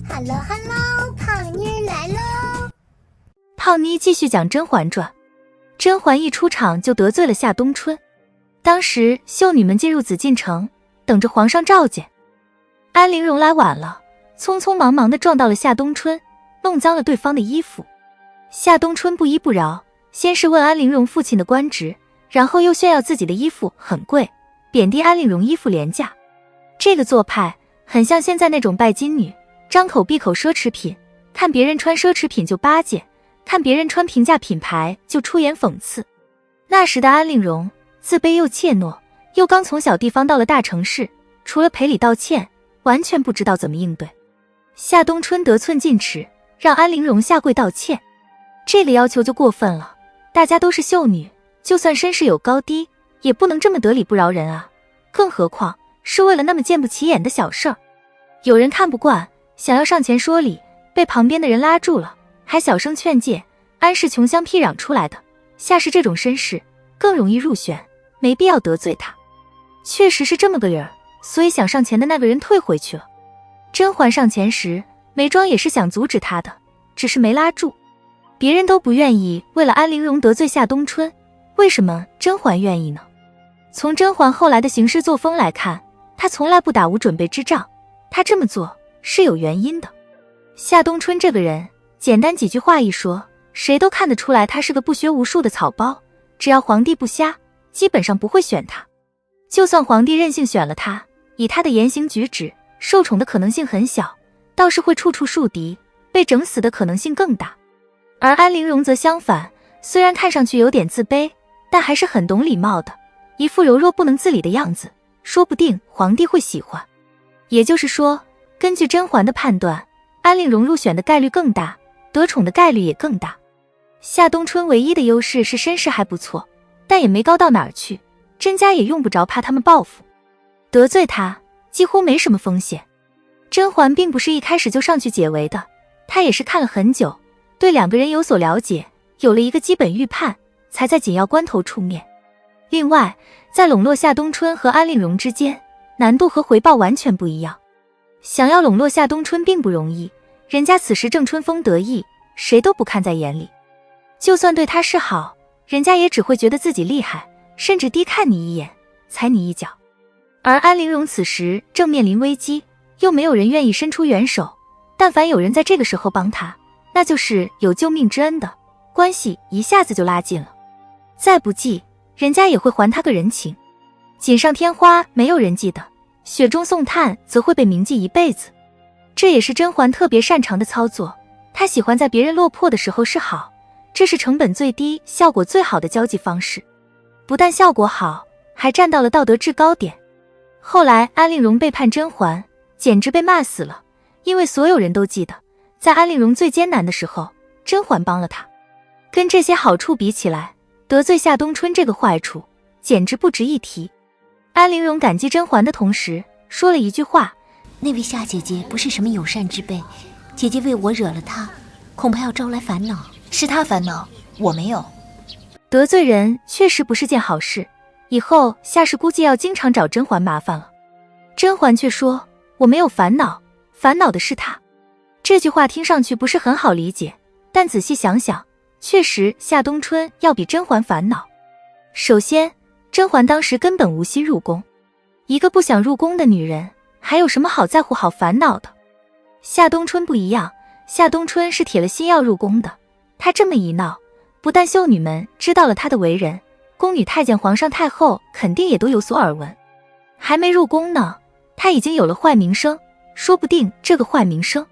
Hello Hello， 胖妮儿来喽！胖妮继续讲《甄嬛传》。甄嬛一出场就得罪了夏冬春。当时秀女们进入紫禁城，等着皇上召见。安陵容来晚了，匆匆忙忙地撞到了夏冬春，弄脏了对方的衣服。夏冬春不依不饶，先是问安陵容父亲的官职，然后又炫耀自己的衣服很贵，贬低安陵容衣服廉价。这个做派很像现在那种拜金女，张口闭口奢侈品，看别人穿奢侈品就巴结，看别人穿平价品牌就出言讽刺。那时的安陵容自卑又怯懦，又刚从小地方到了大城市，除了赔礼道歉，完全不知道怎么应对。夏冬春得寸进尺，让安陵容下跪道歉。这个要求就过分了，大家都是秀女，就算身世有高低，也不能这么得理不饶人啊，更何况是为了那么见不起眼的小事儿。有人看不惯，想要上前说理，被旁边的人拉住了，还小声劝诫，安是穷乡僻壤出来的，夏氏这种身世更容易入选，没必要得罪他。确实是这么个人，所以想上前的那个人退回去了。甄嬛上前时，眉庄也是想阻止他的，只是没拉住。别人都不愿意为了安陵容得罪夏冬春，为什么甄嬛愿意呢？从甄嬛后来的行事作风来看，她从来不打无准备之仗，她这么做是有原因的。夏冬春这个人，简单几句话一说，谁都看得出来他是个不学无术的草包，只要皇帝不瞎，基本上不会选他。就算皇帝任性选了他，以他的言行举止，受宠的可能性很小，倒是会处处树敌，被整死的可能性更大。而安陵容则相反，虽然看上去有点自卑，但还是很懂礼貌的，一副柔弱不能自理的样子，说不定皇帝会喜欢。也就是说，根据甄嬛的判断，安陵容入选的概率更大，得宠的概率也更大。夏冬春唯一的优势是身世还不错，但也没高到哪儿去，甄家也用不着怕他们报复。得罪他几乎没什么风险。甄嬛并不是一开始就上去解围的，她也是看了很久，对两个人有所了解，有了一个基本预判，才在紧要关头出面。另外，在笼络夏冬春和安陵容之间，难度和回报完全不一样。想要笼络夏冬春并不容易，人家此时正春风得意，谁都不看在眼里。就算对他示好，人家也只会觉得自己厉害，甚至低看你一眼，踩你一脚。而安陵容此时正面临危机，又没有人愿意伸出援手，但凡有人在这个时候帮他，那就是有救命之恩的，关系一下子就拉近了。再不济，人家也会还他个人情。锦上添花没有人记得，雪中送炭则会被铭记一辈子。这也是甄嬛特别擅长的操作，她喜欢在别人落魄的时候示好，这是成本最低、效果最好的交际方式。不但效果好，还站到了道德制高点。后来安陵容背叛甄嬛，简直被骂死了，因为所有人都记得，在安陵容最艰难的时候，甄嬛帮了她。跟这些好处比起来，得罪夏冬春这个坏处简直不值一提。安陵容感激甄嬛的同时，说了一句话：那位夏姐姐不是什么友善之辈，姐姐为我惹了她，恐怕要招来烦恼。是她烦恼，我没有。得罪人确实不是件好事，以后夏氏估计要经常找甄嬛麻烦了。甄嬛却说：我没有烦恼，烦恼的是她。这句话听上去不是很好理解，但仔细想想，确实夏冬春要比甄嬛烦恼。首先，甄嬛当时根本无心入宫，一个不想入宫的女人，还有什么好在乎好烦恼的？夏冬春不一样，夏冬春是铁了心要入宫的。她这么一闹，不但秀女们知道了她的为人，宫女太监、皇上、太后肯定也都有所耳闻。还没入宫呢，她已经有了坏名声，说不定这个坏名声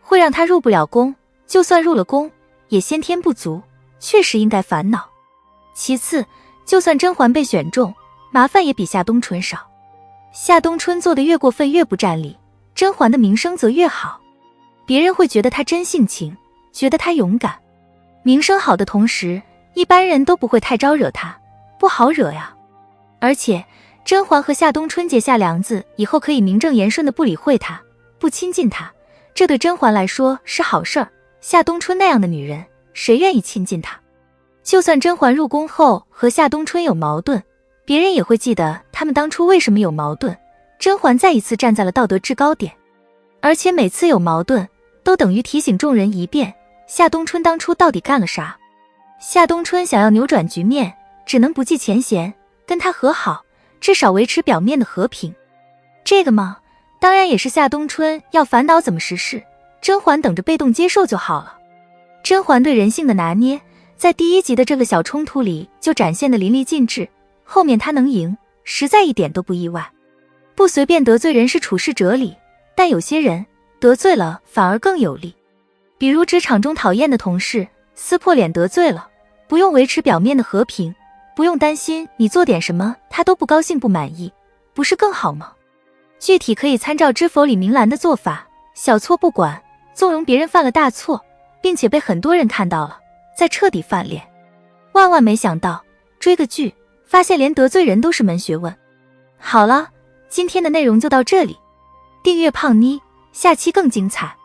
会让她入不了宫，就算入了宫，也先天不足，确实应该烦恼。其次，就算甄嬛被选中，麻烦也比夏冬春少。夏冬春做得越过分越不占理，甄嬛的名声则越好，别人会觉得她真性情，觉得她勇敢。名声好的同时，一般人都不会太招惹她，不好惹呀。而且甄嬛和夏冬春结下梁子以后，可以名正言顺的不理会她，不亲近她，这对甄嬛来说是好事儿。夏冬春那样的女人，谁愿意亲近她？就算甄嬛入宫后和夏冬春有矛盾，别人也会记得他们当初为什么有矛盾。甄嬛再一次站在了道德制高点。而且每次有矛盾，都等于提醒众人一遍夏冬春当初到底干了啥。夏冬春想要扭转局面，只能不计前嫌，跟他和好，至少维持表面的和平。这个嘛，当然也是夏冬春要烦恼怎么实施，甄嬛等着被动接受就好了。甄嬛对人性的拿捏，在第1集的这个小冲突里就展现得淋漓尽致，后面她能赢，实在一点都不意外。不随便得罪人是处世哲理，但有些人得罪了反而更有利。比如职场中讨厌的同事，撕破脸得罪了，不用维持表面的和平，不用担心你做点什么他都不高兴不满意，不是更好吗？具体可以参照《知否》里明兰的做法，小错不管，纵容别人犯了大错，并且被很多人看到了，再彻底翻脸。万万没想到，追个剧，发现连得罪人都是门学问。好了，今天的内容就到这里，订阅胖妮，下期更精彩。